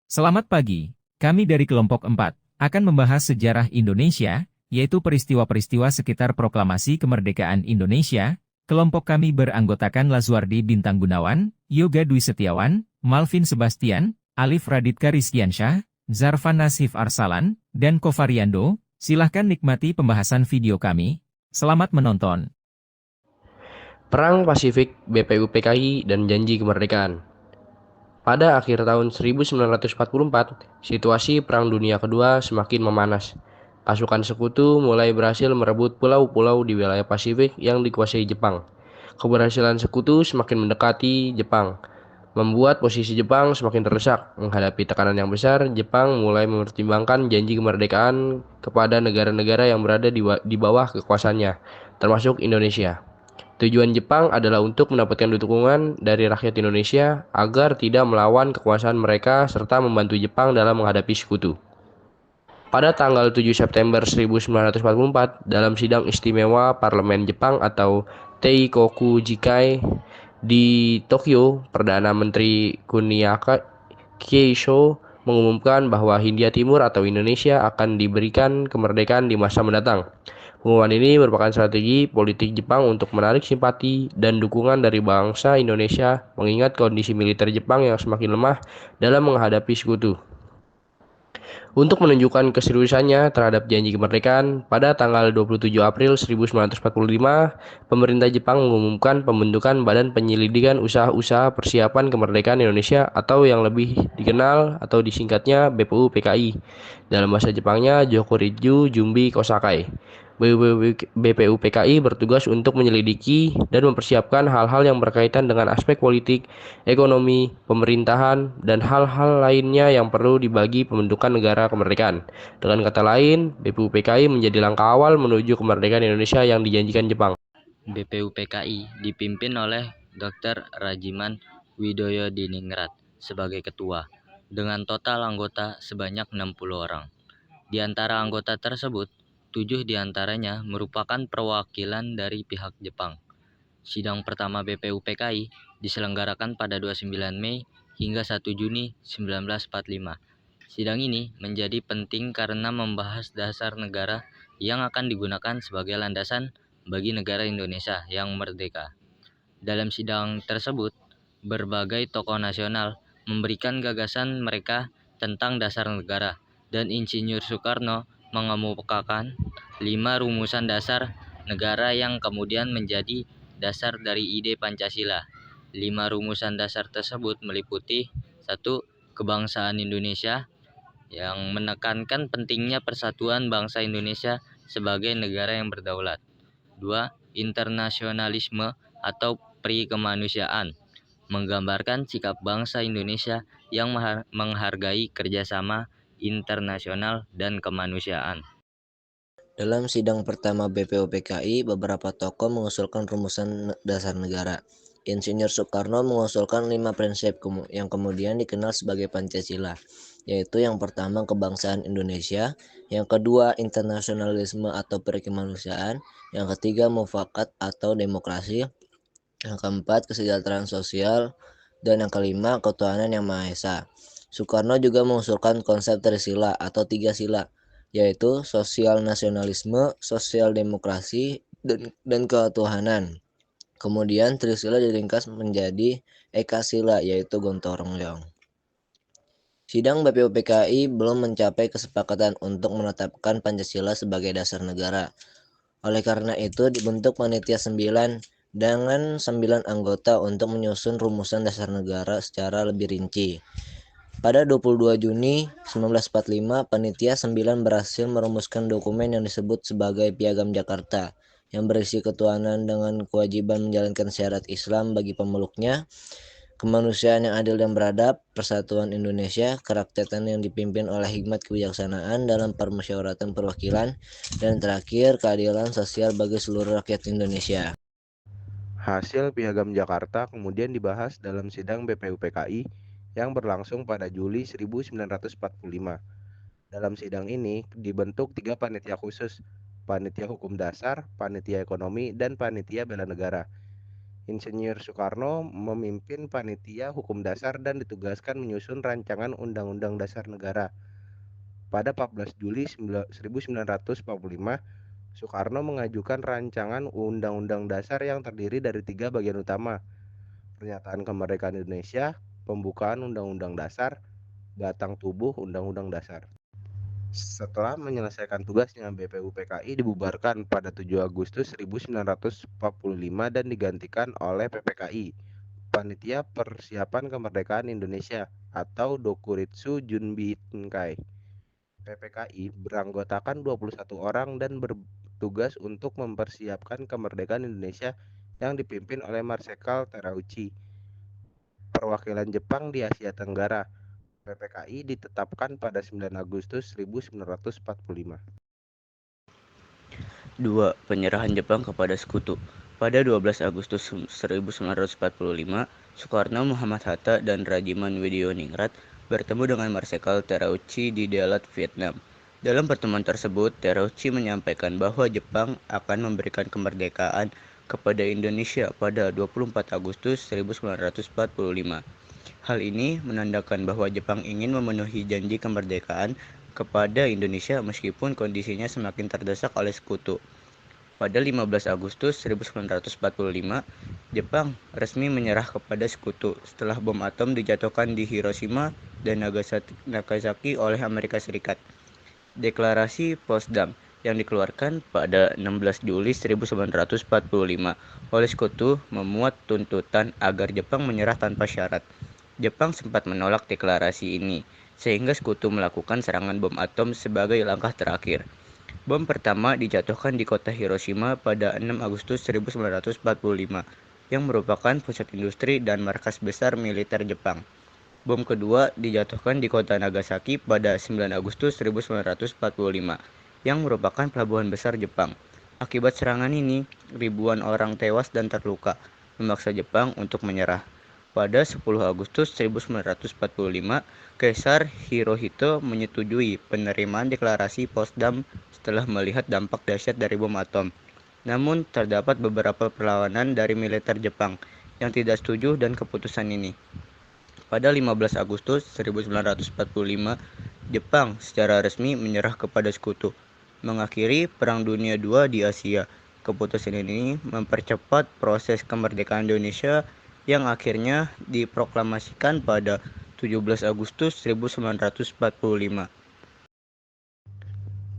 Selamat pagi, kami dari kelompok 4 akan membahas sejarah Indonesia, yaitu peristiwa-peristiwa sekitar proklamasi kemerdekaan Indonesia. Kelompok kami beranggotakan Lazuardi Bintang Gunawan, Yoga Dwi Setiawan, Malvin Sebastian, Alif Raditya Rizkiansyah, Zarfan Nasif Arsalan, dan Kovariando. Silahkan nikmati pembahasan video kami. Selamat menonton. Perang Pasifik, BPUPKI, dan Janji Kemerdekaan. Pada akhir tahun 1944, situasi Perang Dunia Kedua semakin memanas. Pasukan sekutu mulai berhasil merebut pulau-pulau di wilayah Pasifik yang dikuasai Jepang. Keberhasilan sekutu semakin mendekati Jepang, membuat posisi Jepang semakin terdesak. Menghadapi tekanan yang besar, Jepang mulai mempertimbangkan janji kemerdekaan kepada negara-negara yang berada di bawah kekuasaannya, termasuk Indonesia. Tujuan Jepang adalah untuk mendapatkan dukungan dari rakyat Indonesia agar tidak melawan kekuasaan mereka serta membantu Jepang dalam menghadapi sekutu. Pada tanggal 7 September 1944, dalam sidang istimewa Parlemen Jepang atau Teikoku Jikai di Tokyo, Perdana Menteri Kuniaka Keisho mengumumkan bahwa Hindia Timur atau Indonesia akan diberikan kemerdekaan di masa mendatang. Pengumuman ini merupakan strategi politik Jepang untuk menarik simpati dan dukungan dari bangsa Indonesia, mengingat kondisi militer Jepang yang semakin lemah dalam menghadapi sekutu. Untuk menunjukkan keseriusannya terhadap janji kemerdekaan, pada tanggal 27 April 1945, pemerintah Jepang mengumumkan pembentukan Badan Penyelidikan Usaha-Usaha Persiapan Kemerdekaan Indonesia atau yang lebih dikenal atau disingkatnya BPUPKI. Dalam bahasa Jepangnya, Jokuritsu Jumbi Kosakai. BPUPKI bertugas untuk menyelidiki dan mempersiapkan hal-hal yang berkaitan dengan aspek politik, ekonomi, pemerintahan, dan hal-hal lainnya yang perlu dibagi pembentukan negara kemerdekaan. Dengan kata lain, BPUPKI menjadi langkah awal menuju kemerdekaan Indonesia yang dijanjikan Jepang. BPUPKI dipimpin oleh Dr. Rajiman Widoyodiningrat sebagai ketua, dengan total anggota sebanyak 60 orang. Di antara anggota tersebut, 7 diantaranya merupakan perwakilan dari pihak Jepang. Sidang pertama BPUPKI diselenggarakan pada 29 Mei hingga 1 Juni 1945. Sidang ini menjadi penting karena membahas dasar negara yang akan digunakan sebagai landasan bagi negara Indonesia yang merdeka. Dalam sidang tersebut, berbagai tokoh nasional memberikan gagasan mereka tentang dasar negara, dan Insinyur Soekarno mengemukakan 5 rumusan dasar negara yang kemudian menjadi dasar dari ide Pancasila. 5 rumusan dasar tersebut meliputi: 1. Kebangsaan Indonesia, yang menekankan pentingnya persatuan bangsa Indonesia sebagai negara yang berdaulat. 2. Internasionalisme atau pri-kemanusiaan, menggambarkan sikap bangsa Indonesia yang menghargai kerjasama internasional dan kemanusiaan. Dalam sidang pertama BPUPKI, beberapa tokoh mengusulkan rumusan dasar negara. Insinyur Soekarno mengusulkan 5 prinsip yang kemudian dikenal sebagai Pancasila, yaitu yang pertama kebangsaan Indonesia, yang kedua internasionalisme atau perkemanusiaan, yang ketiga mufakat atau demokrasi, yang keempat kesejahteraan sosial, dan yang kelima ketuhanan yang Maha Esa. Soekarno juga mengusulkan konsep Trisila atau 3 sila, yaitu sosial nasionalisme, sosial demokrasi, dan ketuhanan. Kemudian Trisila diringkas menjadi Eka Sila, yaitu gotong royong. Sidang BPUPKI belum mencapai kesepakatan untuk menetapkan Pancasila sebagai dasar negara. Oleh karena itu dibentuk Panitia 9 dengan 9 anggota untuk menyusun rumusan dasar negara secara lebih rinci. Pada 22 Juni 1945, Panitia 9 berhasil merumuskan dokumen yang disebut sebagai Piagam Jakarta, yang berisi ketuhanan dengan kewajiban menjalankan syariat Islam bagi pemeluknya, kemanusiaan yang adil dan beradab, persatuan Indonesia, kerakyatan yang dipimpin oleh hikmat kebijaksanaan dalam permusyawaratan perwakilan, dan terakhir keadilan sosial bagi seluruh rakyat Indonesia. Hasil Piagam Jakarta kemudian dibahas dalam sidang BPUPKI yang berlangsung pada Juli 1945. Dalam sidang ini dibentuk 3 panitia khusus: Panitia Hukum Dasar, Panitia Ekonomi, dan Panitia Bela Negara. Insinyur Soekarno memimpin panitia hukum dasar dan ditugaskan menyusun rancangan Undang-Undang Dasar Negara. Pada 14 Juli 1945, Soekarno mengajukan rancangan Undang-Undang Dasar yang terdiri dari 3 bagian utama: pernyataan kemerdekaan Indonesia, pembukaan Undang-Undang Dasar, batang tubuh Undang-Undang Dasar. Setelah menyelesaikan tugasnya, BPUPKI dibubarkan pada 7 Agustus 1945 dan digantikan oleh PPKI, Panitia Persiapan Kemerdekaan Indonesia atau Dokuritsu Junbinkai. PPKI beranggotakan 21 orang dan bertugas untuk mempersiapkan kemerdekaan Indonesia yang dipimpin oleh Marsekal Terauchi. Perwakilan Jepang di Asia Tenggara. PPKI ditetapkan pada 9 Agustus 1945. 2. Penyerahan Jepang kepada sekutu. Pada 12 Agustus 1945, Soekarno, Muhammad Hatta, dan Rajiman Widodiningrat bertemu dengan Marsekal Terauchi di Dalat, Vietnam. Dalam pertemuan tersebut, Terauchi menyampaikan bahwa Jepang akan memberikan kemerdekaan kepada Indonesia pada 24 Agustus 1945. Hal ini menandakan bahwa Jepang ingin memenuhi janji kemerdekaan kepada Indonesia meskipun kondisinya semakin terdesak oleh sekutu. Pada 15 Agustus 1945, Jepang resmi menyerah kepada sekutu setelah bom atom dijatuhkan di Hiroshima dan Nagasaki oleh Amerika Serikat. Deklarasi Potsdam yang dikeluarkan pada 16 Juli 1945 oleh sekutu memuat tuntutan agar Jepang menyerah tanpa syarat. Jepang sempat menolak deklarasi ini, sehingga sekutu melakukan serangan bom atom sebagai langkah terakhir. Bom pertama dijatuhkan di kota Hiroshima pada 6 Agustus 1945, yang merupakan pusat industri dan markas besar militer Jepang. Bom kedua dijatuhkan di kota Nagasaki pada 9 Agustus 1945, yang merupakan pelabuhan besar Jepang. Akibat serangan ini, ribuan orang tewas dan terluka, memaksa Jepang untuk menyerah. Pada 10 Agustus 1945, Kaisar Hirohito menyetujui penerimaan deklarasi Potsdam setelah melihat dampak dahsyat dari bom atom. Namun, terdapat beberapa perlawanan dari militer Jepang yang tidak setuju dan keputusan ini. Pada 15 Agustus 1945, Jepang secara resmi menyerah kepada sekutu, mengakhiri Perang Dunia II di Asia. Keputusan ini mempercepat proses kemerdekaan Indonesia yang akhirnya diproklamasikan pada 17 Agustus 1945.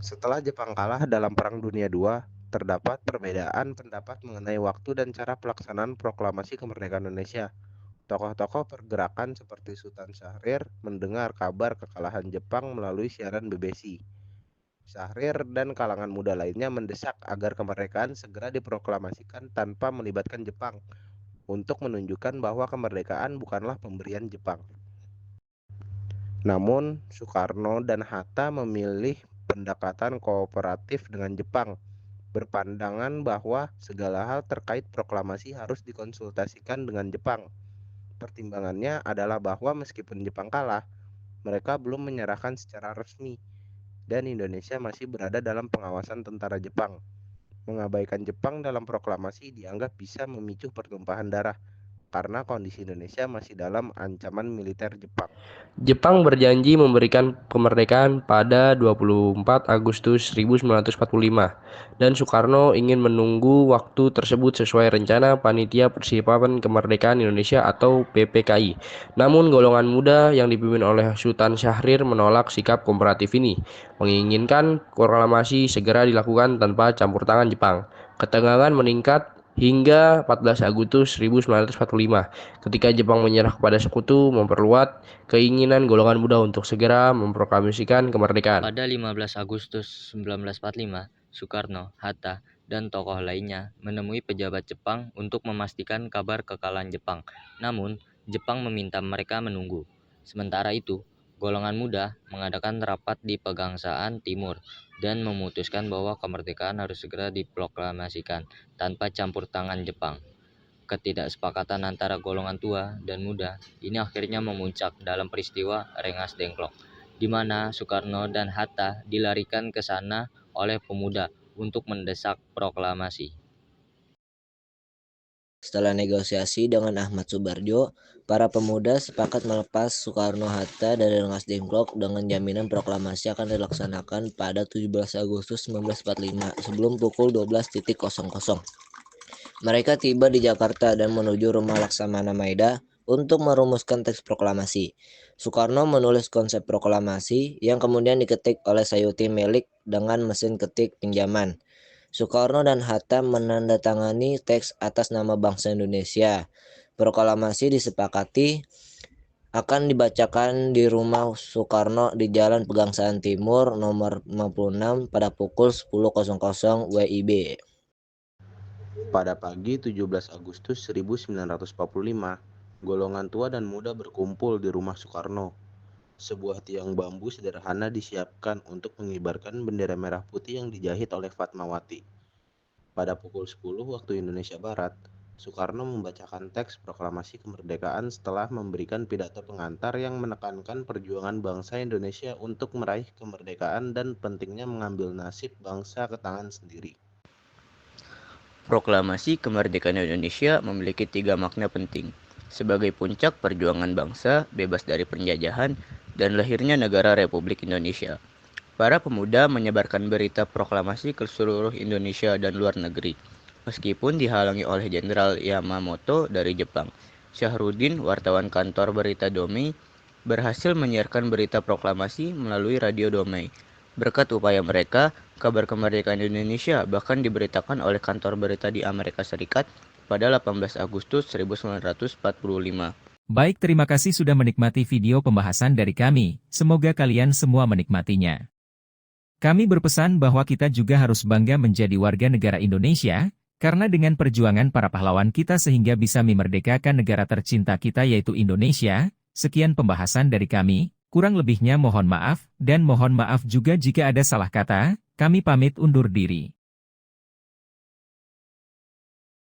Setelah Jepang kalah dalam Perang Dunia II, terdapat perbedaan pendapat mengenai waktu dan cara pelaksanaan proklamasi kemerdekaan Indonesia. Tokoh-tokoh pergerakan seperti Sultan Syahrir mendengar kabar kekalahan Jepang melalui siaran BBC. Syahrir dan kalangan muda lainnya mendesak agar kemerdekaan segera diproklamasikan tanpa melibatkan Jepang, untuk menunjukkan bahwa kemerdekaan bukanlah pemberian Jepang. Namun, Soekarno dan Hatta memilih pendekatan kooperatif dengan Jepang, berpandangan bahwa segala hal terkait proklamasi harus dikonsultasikan dengan Jepang. Pertimbangannya adalah bahwa meskipun Jepang kalah, mereka belum menyerahkan secara resmi, dan Indonesia masih berada dalam pengawasan tentara Jepang. Mengabaikan Jepang dalam proklamasi dianggap bisa memicu pertumpahan darah, karena kondisi Indonesia masih dalam ancaman militer Jepang. Jepang berjanji memberikan kemerdekaan pada 24 Agustus 1945 dan Soekarno ingin menunggu waktu tersebut sesuai rencana Panitia Persiapan Kemerdekaan Indonesia atau PPKI. Namun golongan muda yang dipimpin oleh Sultan Syahrir menolak sikap kooperatif ini, menginginkan proklamasi segera dilakukan tanpa campur tangan Jepang. Ketegangan meningkat hingga 14 Agustus 1945 ketika Jepang menyerah kepada sekutu, memperluas keinginan golongan muda untuk segera memproklamasikan kemerdekaan. Pada 15 Agustus 1945, Soekarno, Hatta, dan tokoh lainnya menemui pejabat Jepang untuk memastikan kabar kekalahan Jepang. Namun, Jepang meminta mereka menunggu. Sementara itu, golongan muda mengadakan rapat di Pegangsaan Timur dan memutuskan bahwa kemerdekaan harus segera diproklamasikan tanpa campur tangan Jepang. Ketidaksepakatan antara golongan tua dan muda ini akhirnya memuncak dalam peristiwa Rengas Dengklok, di mana Soekarno dan Hatta dilarikan ke sana oleh pemuda untuk mendesak proklamasi. Setelah negosiasi dengan Ahmad Subarjo, para pemuda sepakat melepas Soekarno-Hatta dari Rengas Dengklok dengan jaminan proklamasi akan dilaksanakan pada 17 Agustus 1945 sebelum pukul 12.00. Mereka tiba di Jakarta dan menuju rumah Laksamana Maida untuk merumuskan teks proklamasi. Soekarno menulis konsep proklamasi yang kemudian diketik oleh Sayuti Melik dengan mesin ketik pinjaman. Soekarno dan Hatta menandatangani teks atas nama bangsa Indonesia. Proklamasi disepakati akan dibacakan di rumah Soekarno di Jalan Pegangsaan Timur nomor 56 pada pukul 10.00 WIB. Pada pagi 17 Agustus 1945, golongan tua dan muda berkumpul di rumah Soekarno. Sebuah tiang bambu sederhana disiapkan untuk mengibarkan bendera merah putih yang dijahit oleh Fatmawati. Pada pukul 10 waktu Indonesia Barat, Soekarno membacakan teks proklamasi kemerdekaan setelah memberikan pidato pengantar yang menekankan perjuangan bangsa Indonesia untuk meraih kemerdekaan dan pentingnya mengambil nasib bangsa ke tangan sendiri. Proklamasi kemerdekaan Indonesia memiliki 3 makna penting, sebagai puncak perjuangan bangsa bebas dari penjajahan dan lahirnya negara Republik Indonesia. Para pemuda menyebarkan berita proklamasi ke seluruh Indonesia dan luar negeri, meskipun dihalangi oleh Jenderal Yamamoto dari Jepang. Syahrudin, wartawan kantor berita Domei, berhasil menyiarkan berita proklamasi melalui radio Domei. Berkat upaya mereka, kabar kemerdekaan Indonesia bahkan diberitakan oleh kantor berita di Amerika Serikat pada 18 Agustus 1945. Baik, terima kasih sudah menikmati video pembahasan dari kami. Semoga kalian semua menikmatinya. Kami berpesan bahwa kita juga harus bangga menjadi warga negara Indonesia, karena dengan perjuangan para pahlawan kita sehingga bisa memerdekakan negara tercinta kita yaitu Indonesia. Sekian pembahasan dari kami. Kurang lebihnya mohon maaf, dan mohon maaf juga jika ada salah kata. Kami pamit undur diri.